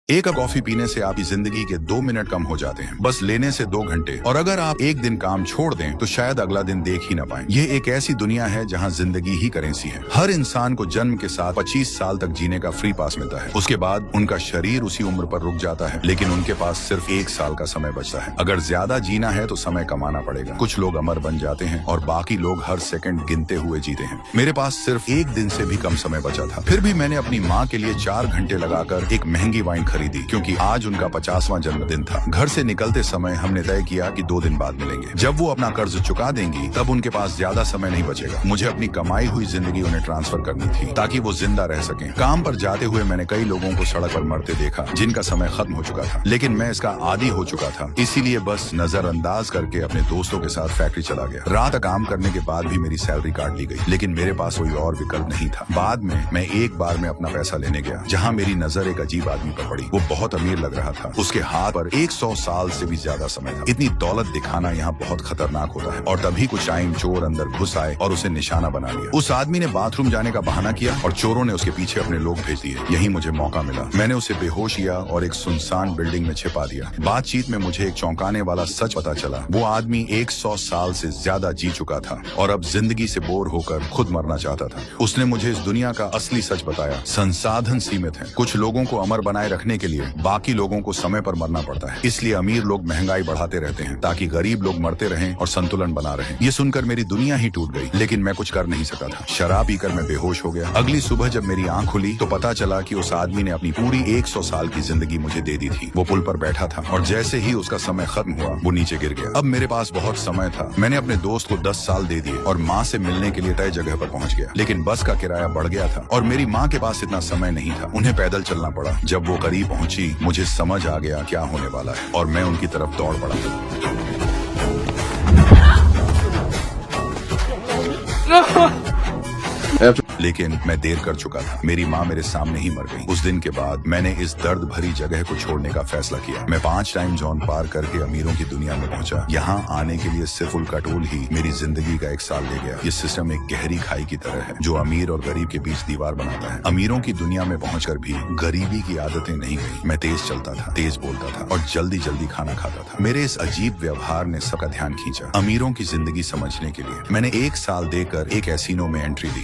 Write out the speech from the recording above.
एक cup coffee पीने से आपकी जिंदगी के 2 मिनट कम हो जाते हैं, बस लेने से 2 घंटे। और अगर आप एक दिन काम छोड़ दें तो शायद अगला दिन देख ही ना पाएं। ये एक ऐसी दुनिया है जहां जिंदगी ही करेंसी है। हर इंसान को जन्म के साथ 25 साल तक जीने का फ्री पास मिलता है। उसके बाद उनका शरीर उसी उम्र पर रुक जाता है, लेकिन उनके पास सिर्फ 1 साल का समय बचता है। अगर ज्यादा जीना है तो समय कमाना पड़ेगा। कुछ लोग अमर बन जाते हैं और बाकी लोग हर सेकंड गिनते हुए जीते हैं। मेरे पास सिर्फ 1 दिन से भी कम समय बचा था, फिर भी मैंने अपनी माँ के लिए 4 घंटे लगाकर एक महंगी वाइन खरीदी, क्योंकि आज उनका 50वां जन्मदिन था। घर से निकलते समय हमने तय किया कि 2 दिन बाद मिलेंगे। जब वो अपना कर्ज चुका देंगी तब उनके पास ज्यादा समय नहीं बचेगा। मुझे अपनी कमाई हुई जिंदगी उन्हें ट्रांसफर करनी थी ताकि वो जिंदा रह सकें। काम पर जाते हुए मैंने कई लोगों को सड़क पर मरते देखा जिनका समय खत्म हो चुका था, लेकिन मैं इसका आदी हो चुका था, इसीलिए बस नजरअंदाज करके अपने दोस्तों के साथ फैक्ट्री चला गया। रात काम करने के बाद भी मेरी सैलरी काट ली गई, लेकिन मेरे पास कोई और विकल्प नहीं था। बाद में मैं एक बार में अपना पैसा लेने गया, जहाँ मेरी नजर एक अजीब आदमी पर पड़ी। वो बहुत अमीर लग रहा था, उसके हाथ पर 100 साल से भी ज्यादा समय था। इतनी दौलत दिखाना यहाँ बहुत खतरनाक होता है। और तभी कुछ टाइम चोर अंदर घुस आए और उसे निशाना बना लिया। उस आदमी ने बाथरूम जाने का बहाना किया और चोरों ने उसके पीछे अपने लोग भेज दिए। यही मुझे मौका मिला। मैंने उसे बेहोश किया और एक सुनसान बिल्डिंग में छिपा दिया। बातचीत में मुझे एक चौंकाने वाला सच पता चला। वो आदमी 100 साल से ज्यादा जी चुका था और अब जिंदगी से बोर होकर खुद मरना चाहता था। उसने मुझे इस दुनिया का असली सच बताया। संसाधन सीमित हैं। कुछ लोगों को अमर बनाए रखने के लिए बाकी लोगों को समय पर मरना पड़ता है। इसलिए अमीर लोग महंगाई बढ़ाते रहते हैं ताकि गरीब लोग मरते रहें और संतुलन बना रहें। ये सुनकर मेरी दुनिया ही टूट गई, लेकिन मैं कुछ कर नहीं सका था। शराब पीकर मैं बेहोश हो गया। अगली सुबह जब मेरी आंख खुली तो पता चला कि उस आदमी ने अपनी पूरी 100 साल की जिंदगी मुझे दे दी थी। वो पुल पर बैठा था और जैसे ही उसका समय खत्म हुआ वो नीचे गिर गया। अब मेरे पास बहुत समय था। मैंने अपने दोस्त को 10 साल दे दिए और माँ से मिलने के लिए तय जगह पर पहुंच गया, लेकिन बस का किराया बढ़ गया था और मेरी माँ के पास इतना समय नहीं था। उन्हें पैदल चलना पड़ा। जब वो करीब पहुंची मुझे समझ आ गया क्या होने वाला है और मैं उनकी तरफ दौड़ पड़ा। लेकिन मैं देर कर चुका था। मेरी माँ मेरे सामने ही मर गई। उस दिन के बाद मैंने इस दर्द भरी जगह को छोड़ने का फैसला किया। मैं 5 टाइम जोन पार करके अमीरों की दुनिया में पहुंचा। यहाँ आने के लिए सिर्फ उनका टोल ही मेरी जिंदगी का 1 साल ले गया। ये सिस्टम एक गहरी खाई की तरह है जो अमीर और गरीब के बीच दीवार बनाता है। अमीरों की दुनिया में पहुंचकर भी गरीबी की आदतें नहीं गई। मैं तेज चलता था, तेज बोलता था और जल्दी जल्दी खाना खाता था। मेरे इस अजीब व्यवहार ने सबका ध्यान खींचा। अमीरों की जिंदगी समझने के लिए मैंने 1 साल देकर एक कैसीनो में एंट्री दी।